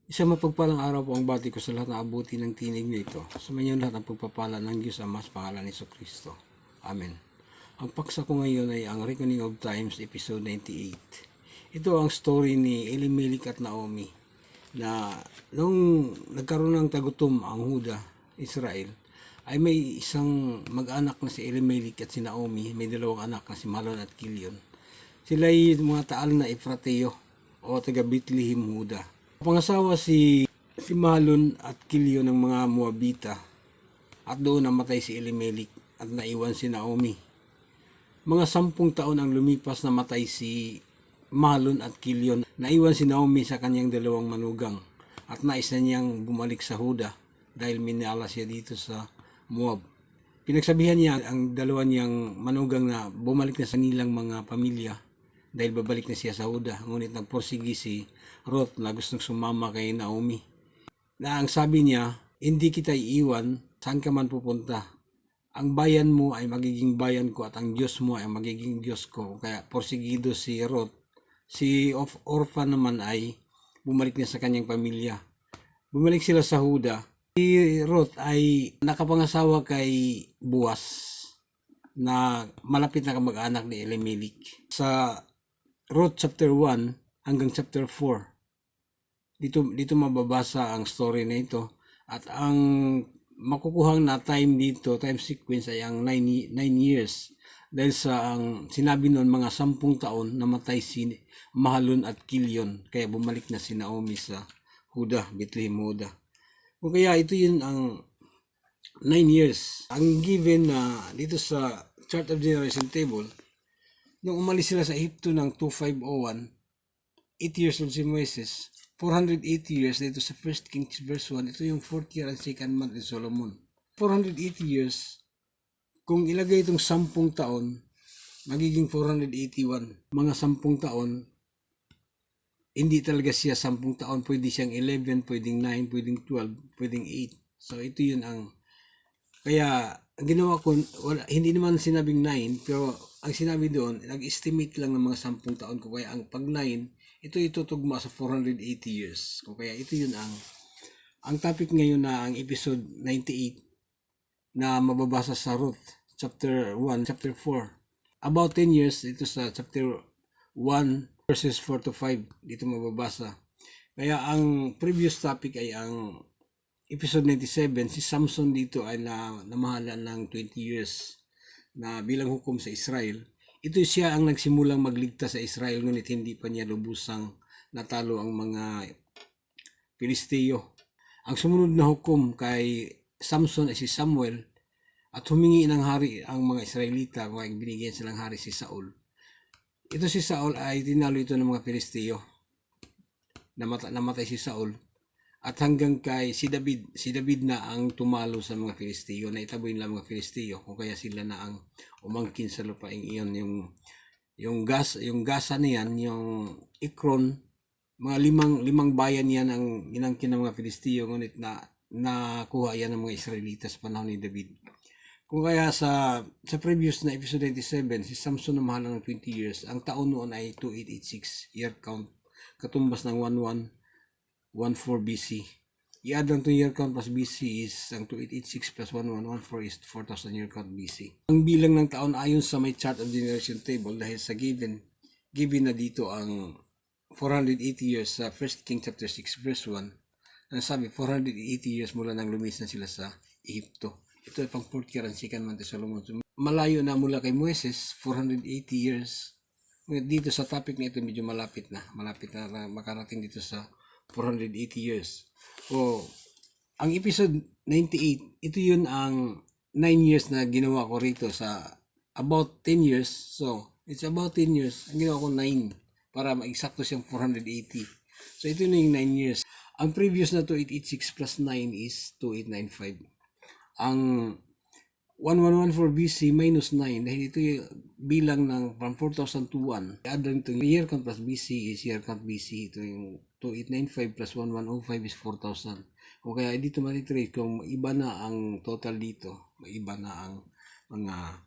Isang mapagpalang araw po ang bati ko sa lahat ng abuti ng tinig nito. Sumayon lahat ang pagpapala ng Diyos Ama sa pangalan ni Kristo. Amen. Ang paksa ko ngayon ay ang Reckoning of Times, episode 98. Ito ang story ni Elimelech at Naomi na nung nagkaroon ng tagutom ang Huda, Israel, ay may isang mag-anak na si Elimelech at si Naomi, may dalawang anak na si Malon at Kilion. Sila ay mga taal na Efrateo o taga Bethlehem, Huda. Pangasawa si Malon at Kilyo ng mga Moabita at doon namatay si Elimelech at naiwan si Naomi. Mga 10 taon ang lumipas, namatay si Malon at Kilyon. Naiwan si Naomi sa kanyang dalawang manugang at nais na niyang bumalik sa Huda dahil minala siya dito sa Moab. Pinagsabihan niya ang dalawa niyang manugang na bumalik na sa nilang mga pamilya dahil babalik na siya sa Huda. Ngunit nagporsigi si Ruth na gustong sumama kay Naomi. Na ang sabi niya, hindi kita iiwan, saan ka man pupunta. Ang bayan mo ay magiging bayan ko at ang Diyos mo ay magiging Diyos ko. Kaya porsigido si Ruth. Si Orpha naman ay bumalik na sa kanyang pamilya. Bumalik sila sa Huda. Si Ruth ay nakapangasawa kay Boaz na malapit na kamag-anak ni Elimelech. Sa Ruth chapter 1 hanggang chapter 4, dito mababasa ang story na ito. At ang makukuhang na time dito, time sequence ay ang 9 years. Dahil sa ang sinabi noon mga 10 taon namatay si Mahalon at Kilyon. Kaya bumalik na si Naomi sa Huda, Bethlehem Huda. O kaya ito yun ang 9 years. Ang given na dito sa chart of generation table, nung umalis sila sa Egypto ng 2501, 8 years old si Moises, 480 years dito sa 1 Kings verse 1, ito yung 4th year and 2nd month ni Solomon. 480 years, kung ilagay itong 10 taon, magiging 481. Mga 10 taon, hindi talaga siya 10 taon, pwede siyang 11, pwedeng 9, pwedeng 12, pwedeng 8. So ito yun ang, kaya ang ginawa ko, hindi naman sinabing 9, pero ang sinabi doon, nag-estimate lang ng mga 10 taon ko. Kaya ang pag 9, ito itutugma sa 480 years. O kaya ito yun ang topic ngayon na ang episode 98 na mababasa sa Ruth, chapter 1, chapter 4. About 10 years, ito sa chapter 1, verses 4 to 5, dito mababasa. Kaya ang previous topic ay ang episode 97, si Samson dito ay namahalan ng 20 years na bilang hukom sa Israel. Ito siya ang nagsimulang magligtas sa Israel, ngunit hindi pa niya lubusang natalo ang mga Pilisteo. Ang sumunod na hukom kay Samson ay si Samuel at humingi ng hari ang mga Israelita kung ay binigyan silang hari si Saul. Ito si Saul ay tinalo ito ng mga Pilisteo. Namatay si Saul. At hanggang kay si David na ang tumalo sa mga Filisteo, na itaboy nila mga Filisteo, kung kaya sila na ang umangkin sa lupaing iyon. Yung Gaza niyan, yung Ekron, mga limang bayan yan ang inangkin ng mga Filisteo, ngunit nakuha yan ng mga Israelita sa panahon ni David. Kung kaya sa previous na episode 97, si Samson na mahal ng 20 years, ang taon noon ay 2886 year count, katumbas ng 1114 BC. I-add lang 2 year count plus BC is ang 2886 plus 1114 is 4000 year count BC. Ang bilang ng taon ayon sa may chart of generation table dahil sa given na dito ang 480 years sa 1 King chapter 6 verse 1. Ang sabi 480 years mula nang lumis na sila sa Egypto. Ito ay pang 4th year and 2nd month ni Solomon. Malayo na mula kay Moises, 480 years. Dito sa topic na ito medyo malapit na makarating dito sa 480 years. O, ang episode 98, ito yun ang 9 years na ginawa ko rito sa about 10 years. So, it's about 10 years. Ang ginawa ko 9 para ma-exacto siyang 480. So, ito na yung 9 years. Ang previous na 2886 plus 9 is 2895. Ang 1114 BC minus 9 dahil ito yung bilang ng from 4000 to 1. Add lang ito yung year count plus BC is year count BC. Ito yung 2895 plus 1105 is 4000. O kaya dito matitrace kung iba na ang total dito, iba na ang mga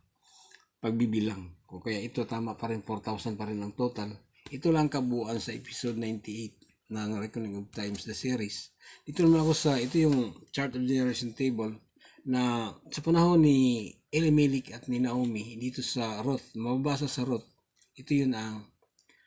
pagbibilang. O kaya ito tama pa rin, 4,000 pa rin ang total. Ito lang kabuuan sa episode 98. ng Reckoning of Times, the series. Dito naman ako ito yung chart of generation table na sa panahon ni Elimelech at ni Naomi, dito sa Ruth, mababasa sa Ruth. Ito yun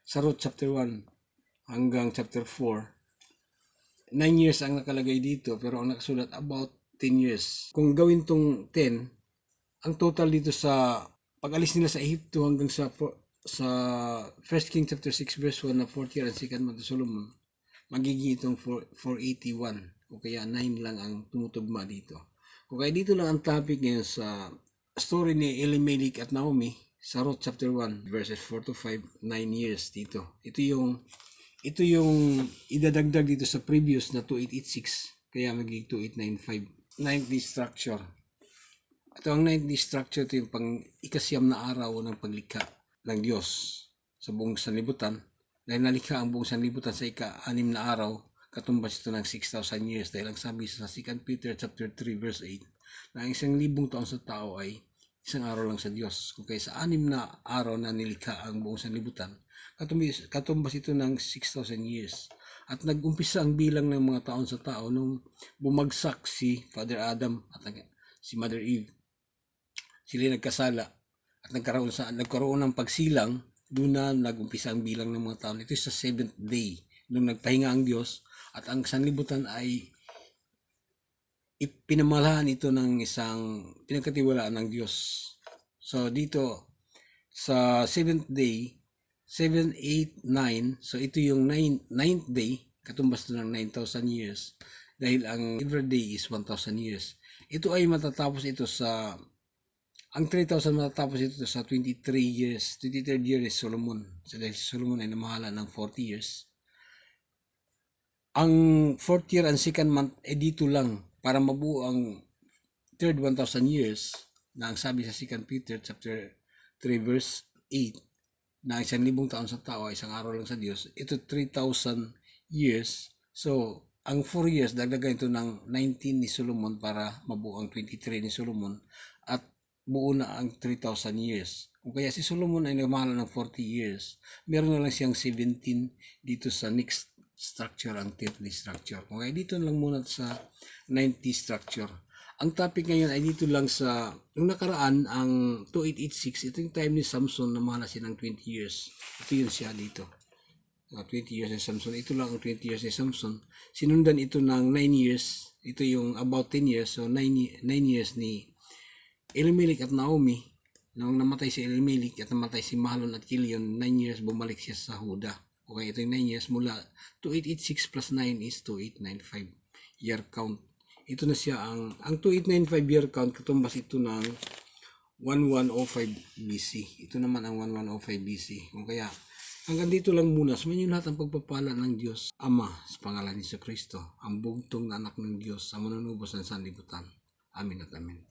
sa Ruth chapter 1 hanggang chapter 4. 9 years ang nakalagay dito, pero ang nakasulat about 10 years. Kung gawin tong 10, ang total dito sa pag-alis nila sa Ehipto hanggang sa 1 King chapter 6 verse 1 na 4th year and second month of Solomon, magiging itong 481 o kaya 9 lang ang tumutugma dito. O kaya dito lang ang topic ngayon sa story ni Elimelech at Naomi sa Ruth chapter 1 verses 4 to 5, 9 years dito. Ito yung idadagdag dito sa previous na 2886, kaya magiging 2895. Ninth day structure. Ito ang ninth day structure, ito yung pang ikasyam na araw ng paglikha ng Diyos sa buong sanlibutan. Dahil nalikha ang buong sanlibutan sa ika-6 na araw, katumbas ito ng 6,000 years. Dahil ang sabi sa 2 Peter chapter 3 verse 8, na ang 1,000 taon sa tao ay isang araw lang sa Diyos. Kung kaya sa 6 na araw na nilikha ang buong sanlibutan, katumbas ito ng 6,000 years. At nag-umpisa ang bilang ng mga taon sa tao nung bumagsak si Father Adam at si Mother Eve. Sila nagkasala at nagkaroon ng pagsilang. Doon na nag-umpisa ang bilang ng mga taon. Ito sa 7th day nung nagpahinga ang Diyos at ang sanlibutan ay ipinamalahan ito ng isang pinagkatiwalaan ng Diyos. So dito sa 7th day, 7, 8, 9, so ito yung 9th day, katumbas na ng 9,000 years dahil ang every day is 1,000 years. Ito ay matatapos ito ang 3,000 matatapos ito sa 23 years. 23rd year is Solomon. So dahil si Solomon ay namahala ng 40 years. Ang 4th year and second month ay dito lang para mabuo ang third 1,000 years na ang sabi sa 2 Peter chapter 3 verse 8 na 1,000 taon sa tao ay isang araw lang sa Diyos. Ito 3,000 years. So ang 4 years dagdagan ito ng 19 ni Solomon para mabuo ang 23 ni Solomon at buo na ang 3,000 years. Kung kaya si Solomon ay nagmahala ng 40 years, meron na lang siyang 17 dito sa next structure, ang 10th structure. Kung kaya dito lang muna sa 90 structure. Ang topic ngayon ay dito lang sa, yung nakaraan, ang 2886, ito yung time ni Samson na mahala siya ng 20 years. Ito yun siya dito. 20 years ni Samson. Ito lang ang 20 years ni Samson. Sinundan ito ng 9 years. Ito yung about 10 years. So 9 years ni Elimelech at Naomi. Nung namatay si Elimelech at namatay si Mahlon at Kilion, 9 years bumalik siya sa Huda. Okay, ito yung 9 years mula 2886 plus 9 is 2895 year count. Ito na siya ang 2895 year count, katumbas ito ng 1105 BC. Ito naman ang 1105 BC. Kung kaya hanggang dito lang muna. Sumayin lahat ang pagpapala ng Diyos Ama sa pangalan ni Kristo, ang bugtong na anak ng Diyos, ang manunubos ng sanlibutan. Amin at amin.